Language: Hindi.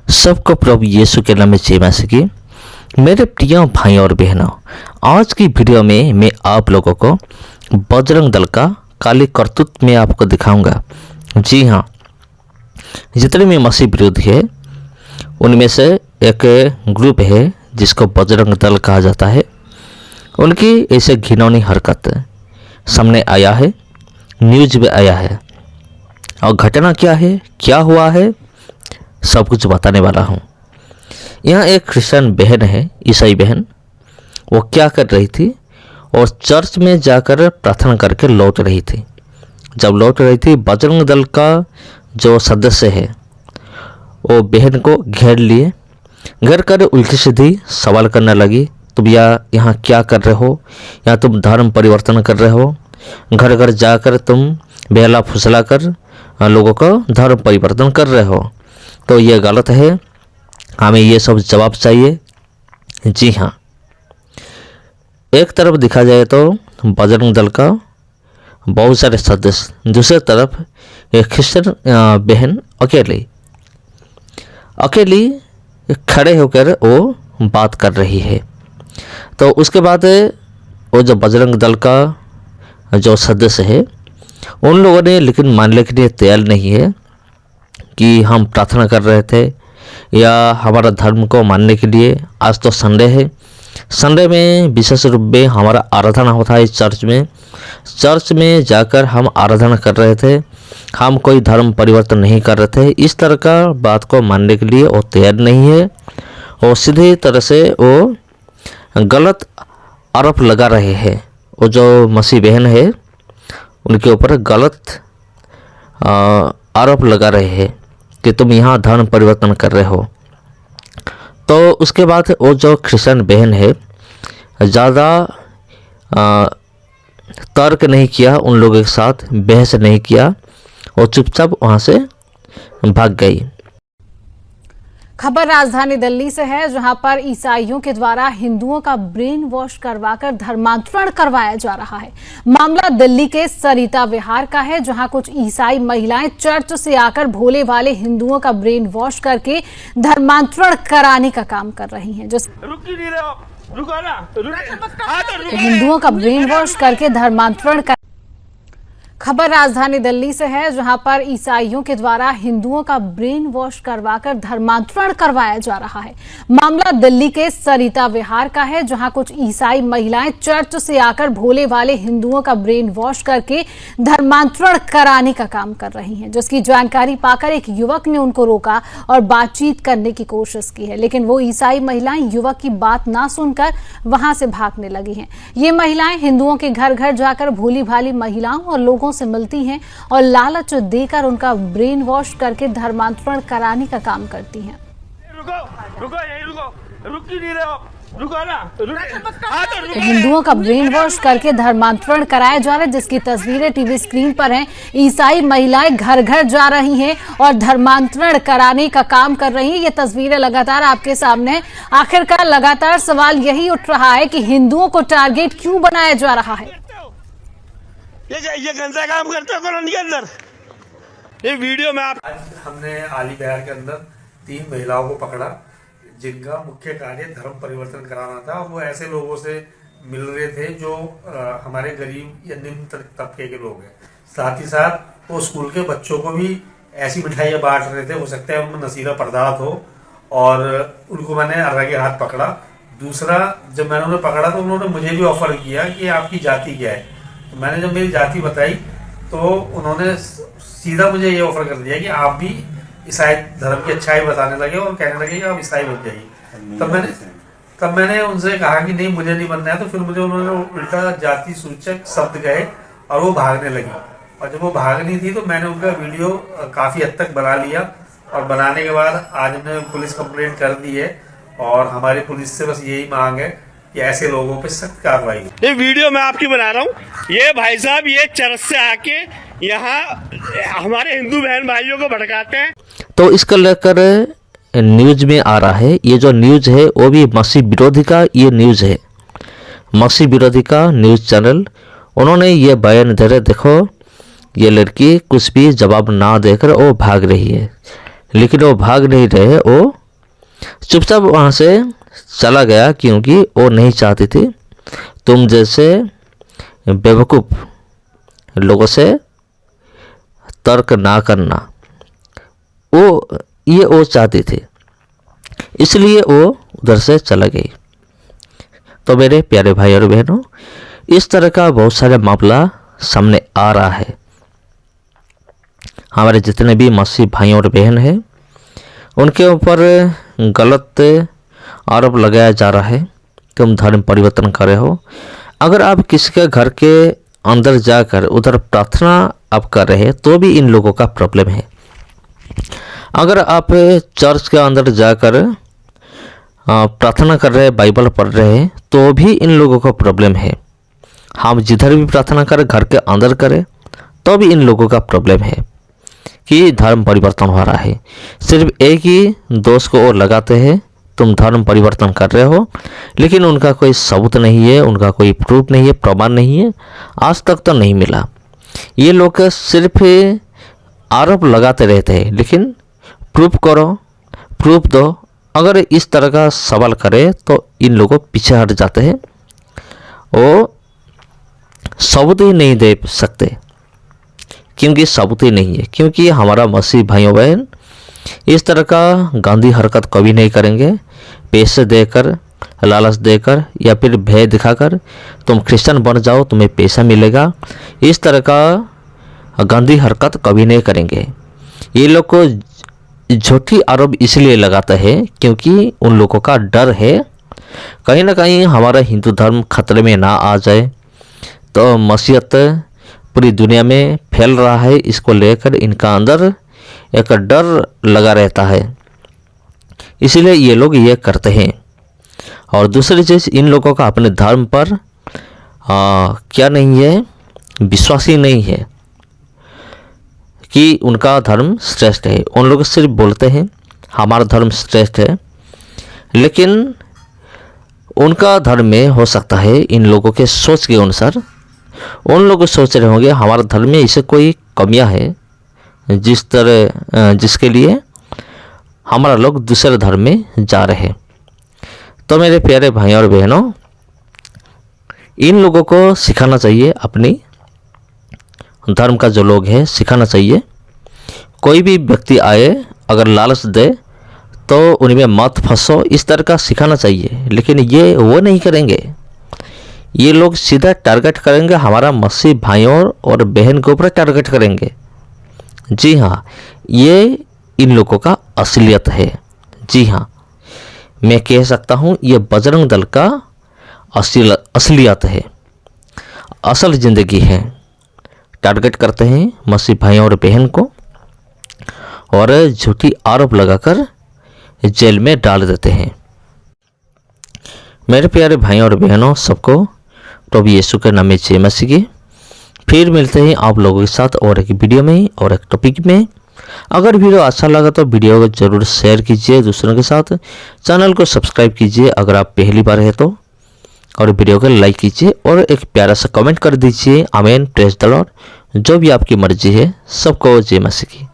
सबको प्रभु यीशु के नाम में जय मसीह की। मेरे प्रिय भाई और बहनों, आज की वीडियो में मैं आप लोगों को बजरंग दल का काली करतूत में आपको दिखाऊंगा। जी हाँ, जितने भी मसीह विरोधी है उनमें से एक ग्रुप है जिसको बजरंग दल कहा जाता है। उनकी ऐसे घिनौनी हरकत सामने आया है, न्यूज में आया है, और घटना क्या है, क्या हुआ है, सब कुछ बताने वाला हूँ। यहाँ एक क्रिश्चियन बहन है, ईसाई बहन, वो क्या कर रही थी और चर्च में जाकर प्रार्थना करके लौट रही थी। जब लौट रही थी, बजरंग दल का जो सदस्य है वो बहन को घेर लिए, घेर कर उल्टी सीधी सवाल करने लगी, तुम यहाँ क्या कर रहे हो, यहाँ तुम धर्म परिवर्तन कर रहे हो, घर घर जाकर तुम बेहला फुसला कर लोगों को धर्म परिवर्तन कर रहे हो, तो ये गलत है, हमें ये सब जवाब चाहिए। जी हाँ, एक तरफ देखा जाए तो बजरंग दल का बहुत सारे सदस्य, दूसरी तरफ एक क्रिश्चियन बहन अकेली खड़े होकर वो बात कर रही है। तो उसके बाद वो जो बजरंग दल का जो सदस्य है उन लोगों ने लेकिन मानने के लिए तैयार नहीं है कि हम प्रार्थना कर रहे थे या हमारा धर्म को मानने के लिए। आज तो संडे है, संडे में विशेष रूप में हमारा आराधना होता है चर्च में जाकर हम आराधना कर रहे थे, हम कोई धर्म परिवर्तन नहीं कर रहे थे। इस तरह का बात को मानने के लिए वो तैयार नहीं है और सीधे तरह से वो गलत आरोप लगा रहे हैं। वो जो मसीह बहन है उनके ऊपर गलत आरोप लगा रहे हैं कि तुम यहाँ धर्म परिवर्तन कर रहे हो। तो उसके बाद वो जो क्रिश्चियन बहन है ज़्यादा तर्क नहीं किया, उन लोगों के साथ बहस नहीं किया, वो चुपचाप वहाँ से भाग गई। खबर राजधानी दिल्ली से है, जहां पर ईसाइयों के द्वारा हिंदुओं का ब्रेन वॉश करवाकर धर्मांतरण करवाया जा रहा है। मामला दिल्ली के सरिता विहार का है, जहां कुछ ईसाई महिलाएं चर्च से आकर भोले वाले हिंदुओं का ब्रेन वॉश करके धर्मांतरण कराने का काम कर रही हैं। हिंदुओं का ब्रेन वॉश करके धर्मांतरण। खबर राजधानी दिल्ली से है, जहां पर ईसाइयों के द्वारा हिंदुओं का ब्रेन वॉश करवाकर धर्मांतरण करवाया जा रहा है। मामला दिल्ली के सरिता विहार का है, जहां कुछ ईसाई महिलाएं चर्च से आकर भोले वाले हिंदुओं का ब्रेन वॉश करके धर्मांतरण कराने का काम कर रही हैं। जिसकी जानकारी पाकर एक युवक ने उनको रोका और बातचीत करने की कोशिश की है, लेकिन वो ईसाई महिलाएं युवक की बात ना सुनकर वहां से भागने लगी हैं। ये महिलाएं हिंदुओं के घर घर जाकर भोली भाली महिलाओं और लोगों से मिलती हैं और लालच देकर उनका ब्रेन वॉश करके धर्मांतरण कराने का काम करती हैं। हिंदुओं का ब्रेन वॉश करके धर्मांतरण कराया जा रहा है, जिसकी तस्वीरें टीवी स्क्रीन पर हैं। ईसाई महिलाएं घर घर जा रही हैं और धर्मांतरण कराने का काम कर रही हैं। ये तस्वीरें लगातार आपके सामने। आखिरकार लगातार सवाल यही उठ रहा है कि हिंदुओं को टारगेट क्यों बनाया जा रहा है। ये गंदा काम करते हो कॉलोनी के अंदर। ये वीडियो में आप हमने आली बिहार के अंदर 3 महिलाओं को पकड़ा जिनका मुख्य कार्य धर्म परिवर्तन कराना था। वो ऐसे लोगों से मिल रहे थे जो हमारे गरीब या निम्न तबके के लोग हैं। साथ ही साथ वो स्कूल के बच्चों को भी ऐसी मिठाइयाँ बांट रहे थे, हो सकता है उनमें नशीला पदार्थ हो, और उनको मैंने आगे हाथ पकड़ा। दूसरा, जब मैंने उन्हें पकड़ा तो उन्होंने मुझे भी ऑफर किया कि आपकी जाति क्या है। तो मैंने जब मेरी जाति बताई तो उन्होंने सीधा मुझे ये ऑफर कर दिया कि आप भी ईसाई धर्म की अच्छाई बताने लगे और कहने लगे कि आप ईसाई बन जाइए। तब मैंने उनसे कहा कि नहीं, मुझे नहीं बनना है। तो फिर मुझे उन्होंने उल्टा जाति सूचक शब्द कहे और वो भागने लगी। और जब वो भागनी थी तो मैंने उनका वीडियो काफ़ी हद तक बना लिया, और बनाने के बाद आज हमने पुलिस कंप्लेंट कर दी है। और हमारी पुलिस से बस यही मांग है कि ऐसे लोगों पे सख्त कार्रवाई। ये वीडियो मैं आपकी बना रहा हूँ। ये भाई साहब ये चर्च से आके यहाँ हमारे हिंदू बहन भाइयों को भड़काते हैं। तो इसको लेकर न्यूज में आ रहा है। ये जो न्यूज है वो भी मसीह विरोधी का ये न्यूज है, मसीह विरोधी का न्यूज चैनल। उन्होंने ये बयान दे रहे, देखो ये लड़की कुछ भी जवाब ना देकर वो भाग रही है, लेकिन वो भाग नहीं रहे, वो चुपचाप वहाँ से चला गया, क्योंकि वो नहीं चाहती थी तुम जैसे बेवकूफ़ लोगों से तर्क ना करना। वो चाहती थी, इसलिए वो उधर से चला गई। तो मेरे प्यारे भाई और बहनों, इस तरह का बहुत सारे मामला सामने आ रहा है। हमारे जितने भी मसीह भाई और बहन हैं, उनके ऊपर गलत आरोप लगाया जा रहा है, तुम धर्म परिवर्तन कर रहे हो। अगर आप किसी के घर के अंदर जाकर उधर प्रार्थना आप कर रहे हैं तो भी इन लोगों का प्रॉब्लम है। अगर आप चर्च के अंदर जाकर प्रार्थना कर रहे हैं, बाइबल पढ़ रहे हैं, तो भी इन लोगों का प्रॉब्लम है। हम जिधर भी प्रार्थना करें, घर के अंदर करें, तो भी इन लोगों का प्रॉब्लम है कि धर्म परिवर्तन हो रहा है। सिर्फ एक ही दोष को और लगाते हैं, तुम धर्म परिवर्तन कर रहे हो, लेकिन उनका कोई सबूत नहीं है, उनका कोई प्रूफ नहीं है, प्रमाण नहीं है, आज तक तो नहीं मिला। ये लोग सिर्फ आरोप लगाते रहते हैं, लेकिन प्रूफ करो, प्रूफ दो। अगर इस तरह का सवाल करे तो इन लोगों पीछे हट जाते हैं, वो सबूत ही नहीं दे सकते, क्योंकि सबूत ही नहीं है। क्योंकि हमारा मसीह भाइयों बहन इस तरह का गांधी हरकत कभी नहीं करेंगे। पैसे देकर, लालच देकर या फिर भय दिखाकर तुम क्रिश्चियन बन जाओ, तुम्हें पैसा मिलेगा, इस तरह का गांधी हरकत कभी नहीं करेंगे। ये लोग को झूठी आरोप इसलिए लगाते हैं क्योंकि उन लोगों का डर है कहीं ना कहीं हमारा हिंदू धर्म खतरे में ना आ जाए। तो मसीहत पूरी दुनिया में फैल रहा है, इसको लेकर इनका अंदर एक डर लगा रहता है, इसीलिए ये लोग ये करते हैं। और दूसरी चीज़, इन लोगों का अपने धर्म पर क्या नहीं है, विश्वास ही नहीं है कि उनका धर्म श्रेष्ठ है। उन लोग सिर्फ बोलते हैं हमारा धर्म श्रेष्ठ है, लेकिन उनका धर्म में हो सकता है इन लोगों के सोच के अनुसार उन लोग सोच रहे होंगे हमारा धर्म में इसे कोई कमियां है, जिसके लिए हमारा लोग दूसरे धर्म में जा रहे हैं। तो मेरे प्यारे भाई और बहनों, इन लोगों को सिखाना चाहिए, अपनी धर्म का जो लोग हैं सिखाना चाहिए। कोई भी व्यक्ति आए अगर लालच दे तो उनमें मत फंसो, इस तरह का सिखाना चाहिए। लेकिन ये वो नहीं करेंगे, ये लोग सीधा टारगेट करेंगे हमारा मसीह भाइयों और बहन के ऊपर टारगेट करेंगे। जी हाँ, ये इन लोगों का असलियत है। जी हाँ, मैं कह सकता हूँ ये बजरंग दल का असलियत है, असल ज़िंदगी है। टारगेट करते हैं मसीह भाइयों और बहन को और झूठी आरोप लगाकर जेल में डाल देते हैं। मेरे प्यारे भाइयों और बहनों, सबको प्रभु यीशु के नाम में जय मसीह की। फिर मिलते हैं आप लोगों के साथ और एक वीडियो में और एक टॉपिक में। अगर वीडियो अच्छा लगा तो वीडियो को जरूर शेयर कीजिए दूसरों के साथ, चैनल को सब्सक्राइब कीजिए अगर आप पहली बार है तो, और वीडियो को लाइक कीजिए और एक प्यारा सा कमेंट कर दीजिए। आमीन, प्रेज द लॉर्ड। जो भी आपकी मर्जी है, सबको जय मसीह की।